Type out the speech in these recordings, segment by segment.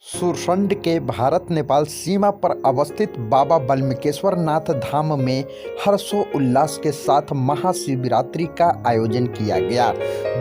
सुरसंड के भारत नेपाल सीमा पर अवस्थित बाबा बाल्मीकेश्वर नाथ धाम में हर्षोल्लास के साथ महाशिवरात्रि का आयोजन किया गया,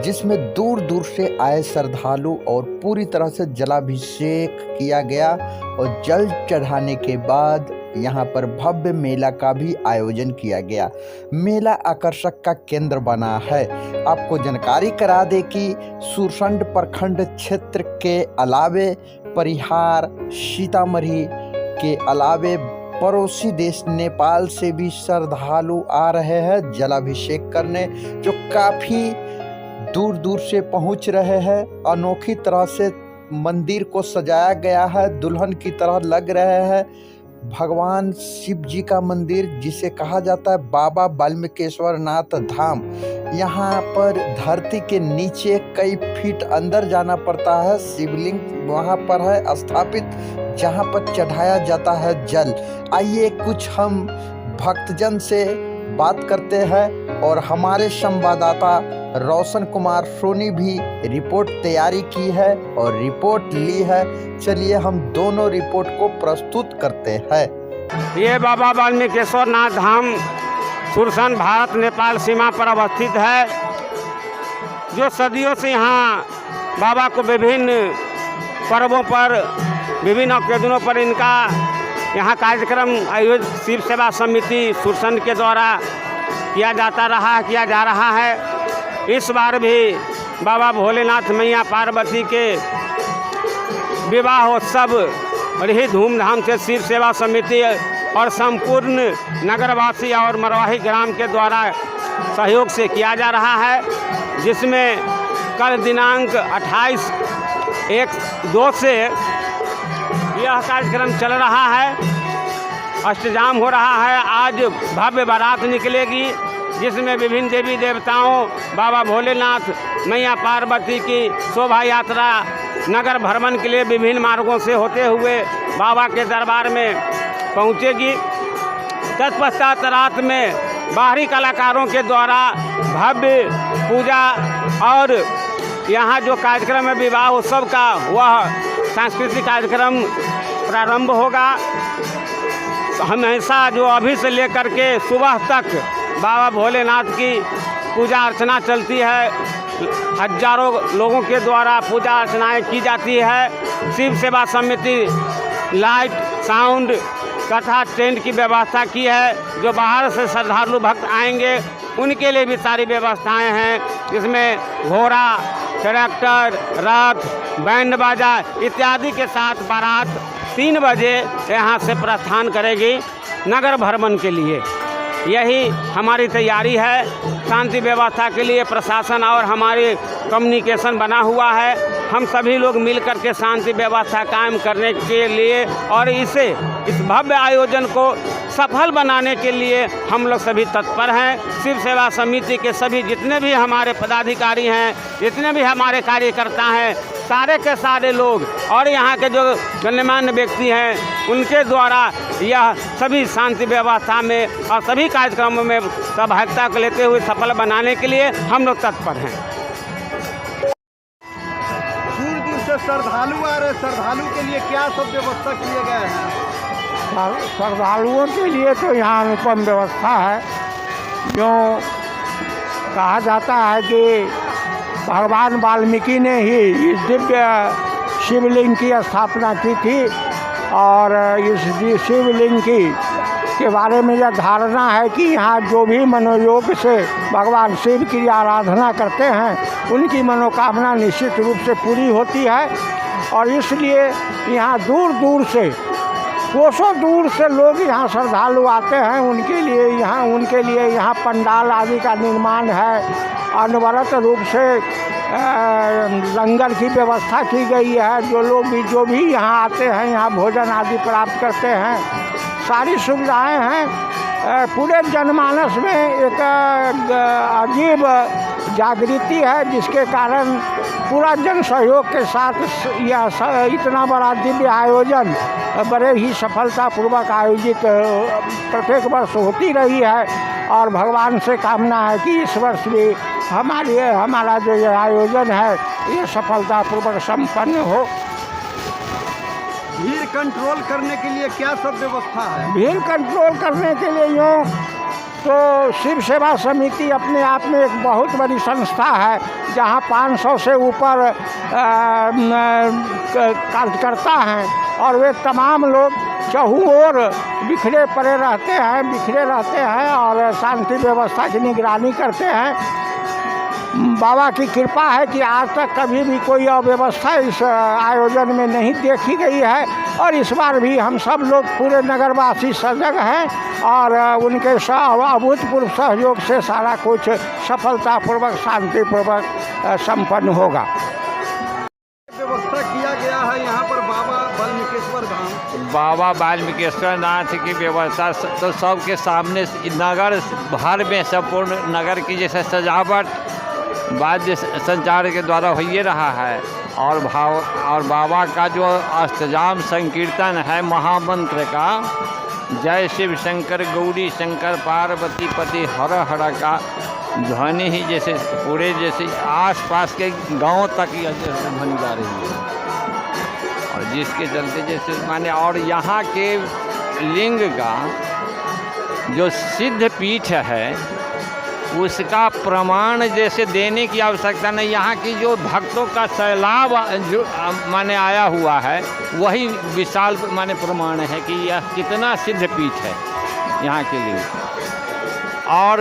जिसमें दूर दूर से आए श्रद्धालु और पूरी तरह से जलाभिषेक किया गया और जल चढ़ाने के बाद यहाँ पर भव्य मेला का भी आयोजन किया गया। मेला आकर्षक का केंद्र बना है। आपको जानकारी करा दे कि सुरसंड प्रखंड क्षेत्र के अलावे परिहार, सीतामढ़ी के अलावे पड़ोसी देश नेपाल से भी श्रद्धालु आ रहे हैं जलाभिषेक करने, जो काफ़ी दूर दूर से पहुंच रहे हैं। अनोखी तरह से मंदिर को सजाया गया है, दुल्हन की तरह लग रहे हैं। भगवान शिव जी का मंदिर, जिसे कहा जाता है बाबा बाल्मीकेश्वर नाथ धाम, यहाँ पर धरती के नीचे कई फीट अंदर जाना पड़ता है। शिवलिंग वहाँ पर है स्थापित, जहाँ पर चढ़ाया जाता है जल। आइए कुछ हम भक्तजन से बात करते हैं और हमारे संवाददाता रोशन कुमार सोनी भी रिपोर्ट तैयारी की है और रिपोर्ट ली है। चलिए हम दोनों रिपोर्ट को प्रस्तुत करते हैं। ये बाबा बाल्मीकेश्वर नाथ धाम सुरसंड भारत नेपाल सीमा पर अवस्थित है, जो सदियों से यहाँ बाबा को विभिन्न पर्वों पर, विभिन्न ओकेजनों पर इनका यहाँ कार्यक्रम आयोजित शिव सेवा समिति सुरसंड के द्वारा किया जा रहा है। इस बार भी बाबा भोलेनाथ मैया पार्वती के विवाहोत्सव बड़ी ही धूमधाम से शिव सेवा समिति और संपूर्ण नगरवासी और मरवाही ग्राम के द्वारा सहयोग से किया जा रहा है, जिसमें कल दिनांक 28/1/2 से यह कार्यक्रम चल रहा है। अष्टजाम हो रहा है। आज भव्य बारात निकलेगी, जिसमें विभिन्न देवी देवताओं, बाबा भोलेनाथ मैया पार्वती की शोभा यात्रा नगर भ्रमण के लिए विभिन्न मार्गों से होते हुए बाबा के दरबार में पहुंचेगी। तत्पश्चात रात में बाहरी कलाकारों के द्वारा भव्य पूजा और यहाँ जो कार्यक्रम है विवाह उत्सव का, वह सांस्कृतिक कार्यक्रम प्रारंभ होगा। हमेशा जो अभी से लेकर के सुबह तक बाबा भोलेनाथ की पूजा अर्चना चलती है। हजारों लोगों के द्वारा पूजा अर्चनाएं की जाती है। शिव सेवा समिति लाइट, साउंड, कथा टेंट की व्यवस्था की है। जो बाहर से श्रद्धालु भक्त आएंगे उनके लिए भी सारी व्यवस्थाएं हैं, जिसमें घोड़ा, ट्रैक्टर, रथ, बैंड बाजा इत्यादि के साथ बारात 3 बजे यहाँ से प्रस्थान करेगी नगर भ्रमण के लिए। यही हमारी तैयारी है। शांति व्यवस्था के लिए प्रशासन और हमारे कम्युनिकेशन बना हुआ है। हम सभी लोग मिलकर के शांति व्यवस्था कायम करने के लिए और इस भव्य आयोजन को सफल बनाने के लिए हम लोग सभी तत्पर हैं। शिव सेवा समिति के सभी जितने भी हमारे पदाधिकारी हैं, जितने भी हमारे कार्यकर्ता हैं, सारे के सारे लोग और यहाँ के जो गण्यमान्य व्यक्ति हैं, उनके द्वारा यह सभी शांति व्यवस्था में और सभी कार्यक्रमों में सहभागिता को लेते हुए सफल बनाने के लिए हम लोग तत्पर हैं। दूर दूर से श्रद्धालु आ रहे, श्रद्धालु के लिए क्या सब व्यवस्था किए गए हैं? श्रद्धालुओं के लिए तो यहाँ अनुपम व्यवस्था है। जो कहा जाता है कि भगवान वाल्मीकि ने ही इस दिव्य शिवलिंग की स्थापना की थी और इस शिवलिंग के बारे में यह धारणा है कि यहाँ जो भी मनोयोग से भगवान शिव की आराधना करते हैं, उनकी मनोकामना निश्चित रूप से पूरी होती है। और इसलिए यहाँ दूर दूर से, कोसों दूर से लोग यहाँ श्रद्धालु आते हैं। उनके लिए यहाँ पंडाल आदि का निर्माण है। अनवरत रूप से लंगर की व्यवस्था की गई है। जो भी यहाँ आते हैं, यहाँ भोजन आदि प्राप्त करते हैं। सारी सुविधाएं हैं। पूरे जनमानस में एक अजीब जागृति है, जिसके कारण पूरा जन सहयोग के साथ यह इतना बड़ा दिव्य आयोजन बड़े ही सफलतापूर्वक आयोजित प्रत्येक वर्ष होती रही है। और भगवान से कामना है कि इस वर्ष भी हमारा जो ये आयोजन है, ये सफलतापूर्वक संपन्न हो। भीड़ कंट्रोल करने के लिए क्या सब व्यवस्था है? भीड़ कंट्रोल करने के लिए यूँ तो शिव सेवा समिति अपने आप में एक बहुत बड़ी संस्था है, जहाँ 500 से ऊपर कार्यकर्ता हैं और वे तमाम लोग चहुँ ओर बिखरे पड़े बिखरे रहते हैं और शांति व्यवस्था की निगरानी करते हैं। बाबा की कृपा है कि आज तक कभी भी कोई अव्यवस्था इस आयोजन में नहीं देखी गई है और इस बार भी हम सब लोग पूरे नगरवासी सजग हैं और उनके अभूतपूर्व सहयोग से सारा कुछ सफलतापूर्वक शांतिपूर्वक संपन्न होगा। व्यवस्था किया गया है यहाँ पर बाबा वाल्मीकेश्वर धाम। बाबा वाल्मीकेश्वर नाथ की व्यवस्था तो सबके सामने नगर भर में संपूर्ण नगर की जैसे सजावट वाद्य संचार के द्वारा हो ही रहा है और बाबा का जो अष्टजाम संकीर्तन है महामंत्र का, जय शिव शंकर गौरी शंकर पार्वती पति हर हर का ध्वनि ही जैसे पूरे जैसे आसपास के गांव तक यह जैसे ध्वनि जा रही है और जिसके चलते जैसे माने और यहाँ के लिंग का जो सिद्ध पीठ है उसका प्रमाण जैसे देने की आवश्यकता नहीं। यहाँ की जो भक्तों का सैलाब जो माने आया हुआ है वही विशाल माने प्रमाण है कि यह कितना सिद्ध पीठ है यहाँ के लिए। और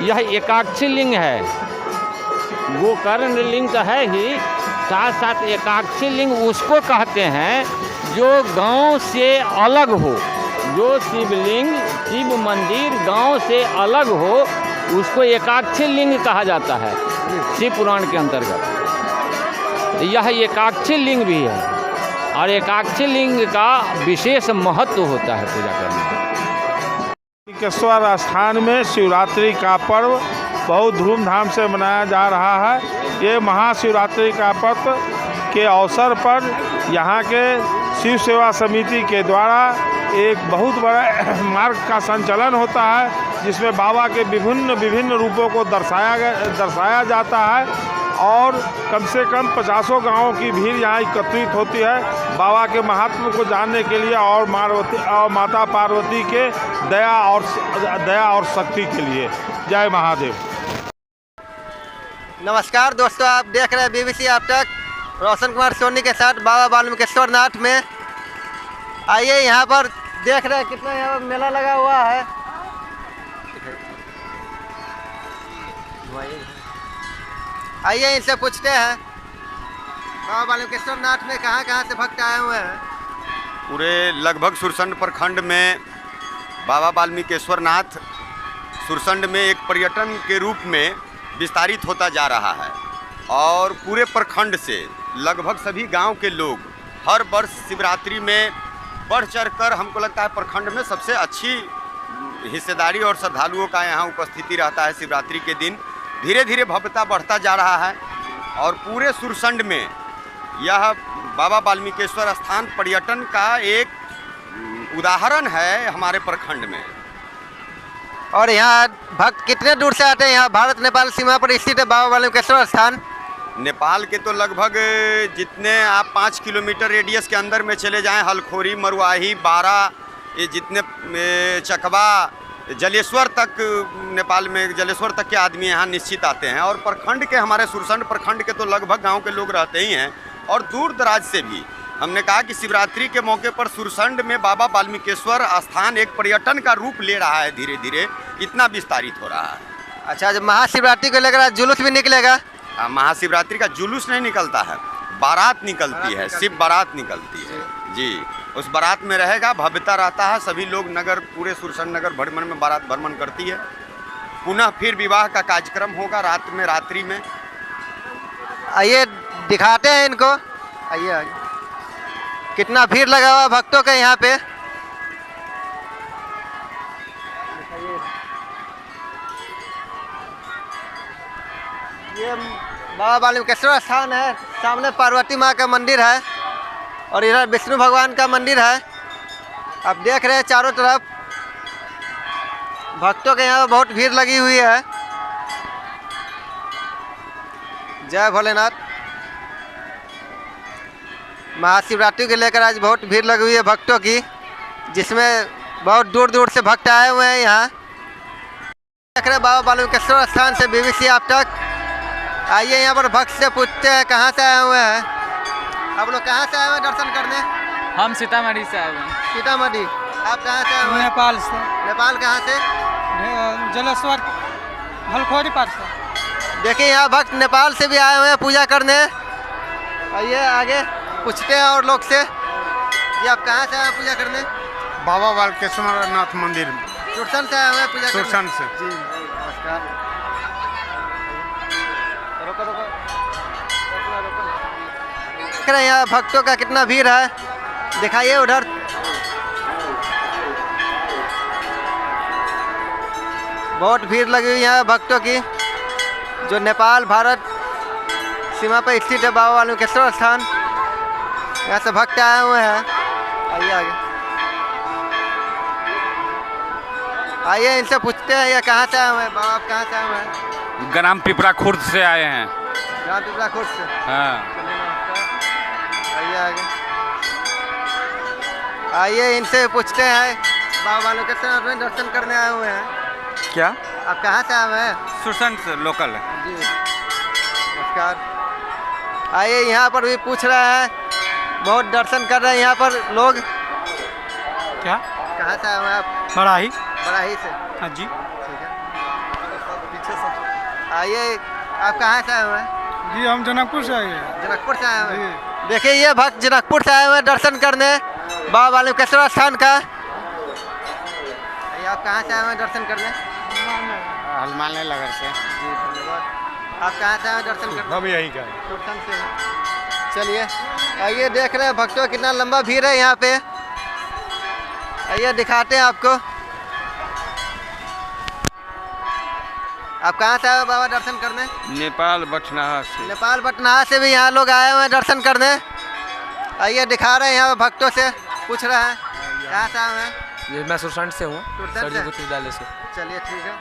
यह एकाक्षी लिंग है, गोकर्ण लिंग तो है ही, साथ साथ एकाक्षी लिंग उसको कहते हैं जो गांव से अलग हो, जो शिवलिंग शिव मंदिर गांव से अलग हो उसको एकाक्षी लिंग कहा जाता है शिव पुराण के अंतर्गत। यह एकाक्षी लिंग भी है और एकाक्षी लिंग का विशेष महत्व होता है पूजा करने में। वाल्मीकेश्वर स्थान में शिवरात्रि का पर्व बहुत धूमधाम से मनाया जा रहा है। ये महाशिवरात्रि का पर्व के अवसर पर यहाँ के शिव सेवा समिति के द्वारा एक बहुत बड़ा मार्ग का संचालन होता है जिसमें बाबा के विभिन्न रूपों को दर्शाया जाता है और कम से कम 50 गांवों की भीड़ यहाँ एकत्रित होती है बाबा के महात्म को जानने के लिए और माता पार्वती के दया और शक्ति के लिए। जय महादेव। नमस्कार दोस्तों, आप देख रहे हैं BBC आप तक। रोशन कुमार सोनी के साथ बाबा वाल्मीकेश्वर नाथ में आइए। यहाँ पर देख रहे हैं कितना यहाँ पर मेला लगा हुआ है। आइए इनसे पूछते हैं बाबा वाल्मीकेश्वर नाथ में कहाँ से भक्त आए हुए हैं। पूरे लगभग सुरसंड प्रखंड में बाबा वाल्मीकेश्वर नाथ सुरसंड में एक पर्यटन के रूप में विस्तारित होता जा रहा है और पूरे प्रखंड से लगभग सभी गांव के लोग हर वर्ष शिवरात्रि में बढ़ चढ़ कर, हमको लगता है प्रखंड में सबसे अच्छी हिस्सेदारी और श्रद्धालुओं का यहाँ उपस्थिति रहता है। शिवरात्रि के दिन धीरे धीरे भव्यता बढ़ता जा रहा है और पूरे सुरसंड में यह बाबा वाल्मीकेश्वर स्थान पर्यटन का एक उदाहरण है हमारे प्रखंड में। और यहाँ भक्त कितने दूर से आते हैं? यहाँ भारत नेपाल सीमा पर स्थित है बाबा वाल्मीकेश्वर स्थान। नेपाल के तो लगभग जितने आप 5 किलोमीटर रेडियस के अंदर में चले जाएं, हलखोरी, मरुआही, बारा, ये जितने चकवा, जलेश्वर तक, नेपाल में जलेश्वर तक के आदमी यहाँ निश्चित आते हैं। और प्रखंड के हमारे सुरसंड प्रखंड के तो लगभग गांव के लोग रहते ही हैं और दूर दराज से भी। हमने कहा कि शिवरात्रि के मौके पर सुरसंड में बाबा वाल्मीकेश्वर स्थान एक पर्यटन का रूप ले रहा है, धीरे धीरे इतना विस्तारित हो रहा है। अच्छा, जब महाशिवरात्रि को लेकर जुलूस भी निकलेगा? महाशिवरात्रि का जुलूस नहीं निकलता है, बारात निकलती है, शिव बारात निकलती है जी। उस बारात में रहेगा, भव्यता रहता है, सभी लोग नगर, पूरे सुरसंड नगर भ्रमण में बारात भ्रमण करती है। पुनः फिर विवाह का कार्यक्रम होगा रात्रि में। आइए दिखाते हैं इनको। आइए आइए, कितना भीड़ लगा हुआ भक्तों का यहाँ पे। ये बाबा वाल्मीकेश्वर स्थान है, सामने पार्वती माँ का मंदिर है और इधर विष्णु भगवान का मंदिर है। आप देख रहे हैं चारों तरफ भक्तों के यहाँ बहुत भीड़ लगी हुई है। जय भोलेनाथ। महाशिवरात्रि को लेकर आज बहुत भीड़ लगी हुई है भक्तों की, जिसमें बहुत दूर दूर से भक्त आए हुए हैं यहाँ। देख रहे बाबा बालुकेश्वर स्थान से BBC आप तक। आइए यहाँ पर भक्त से पूछते हैं कहाँ से आए हुए हैं। आप लोग कहाँ से आए हुए हैं दर्शन करने? हम सीतामढ़ी से आए हुए हैं। सीतामढ़ी। आप कहाँ से आए हुए हैं? नेपाल से। नेपाल कहाँ से? जलेश्वर भलखोरी पार से। देखिए यहाँ भक्त नेपाल से भी आए हुए हैं पूजा करने। आइए आगे पूछते हैं और लोग से। ये आप कहाँ से आए हैं पूजा करने? बाबा बालकेश्वर नाथ मंदिर में सुरसन से आए हुए हैं पूजा करने। सुरसन से। जी नमस्कार। रोको रोको। देख रहे हैं यहाँ भक्तों का कितना भीड़ है, दिखाइए उधर। बहुत भीड़ लगी हुई है भक्तों की, जो नेपाल भारत सीमा पर स्थित है बाबा बालुकेश्वर स्थान। यहाँ से भक्त आए हुए हैं। आइए आगे आइए इनसे पूछते हैं ये कहाँ से आए हुए हैं। बाबा आप कहाँ से आए हुए हैं? ग्राम पिपरा खुर्द से आए हैं। ग्राम पिपरा खुर्द से। हाँ। चलिए नमस्कार। आइए आगे आइए इनसे पूछते हैं बाबा बालुकेश्वर में दर्शन करने आए हुए हैं। क्या? आप कहाँ से आए हुए हैं? सुरसन से लोकल है। जी नमस्कार। आइए यहाँ पर भी पूछ रहे हैं, बहुत दर्शन कर रहे हैं यहाँ पर लोग। क्या? कहाँ से आए हुए हैं आप? बड़ाही। बड़ाही से। हाँ जी। ठीक है पीछे से। आइए आप कहाँ से आए हुए हैं? जी हम जनकपुर से आए हैं। जनकपुर से आए हुए हैं। देखिए ये भक्त जनकपुर से आए हुए हैं दर्शन करने बाबा बालुकेश्वर स्थान का। आइए आप कहाँ से आए हुए हैं दर्शन करने? हनुमान नगर से। जी धन्यवाद। आप कहाँ से आए हैं दर्शन करने? हम यहीं का। सुरसन से हैं। चलिए आइए देख रहे हैं भक्तों कितना लंबा भीड़ है यहाँ पे। आइए दिखाते हैं आपको। आप कहाँ से आए हो बाबा दर्शन करने? नेपाल बटनाहा से। नेपाल बटनाहा से भी यहाँ लोग आए हुए हैं दर्शन करने। आइए दिखा रहे हैं यहाँ भक्तों से, पूछ रहे हैं कहाँ से आए हैं? ये मैं सुरसंड से हूँ। सुरसंड से। विद्यालय से। चलिए ठीक है।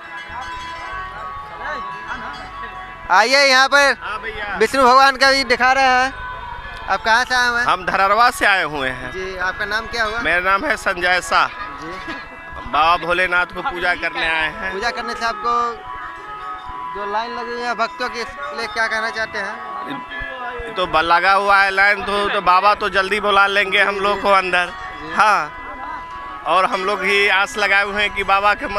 आइए यहाँ पर विष्णु भगवान का भी दिखा रहे हैं। आप कहाँ से आए हुए हैं? हम धरहरवा से आए हुए हैं। जी आपका नाम क्या हुआ? मेरा नाम है संजय शाह। जी बाबा भोलेनाथ को पूजा करने आए हैं। पूजा करने से आपको जो लाइन लगी हुई है भक्तों के लिए क्या कहना चाहते हैं? तो लगा हुआ है लाइन, तो बाबा तो जल्दी बुला लेंगे हम लोग को अंदर। हाँ, और हम लोग ही आस लगाए हुए हैं कि बाबा के मंदिर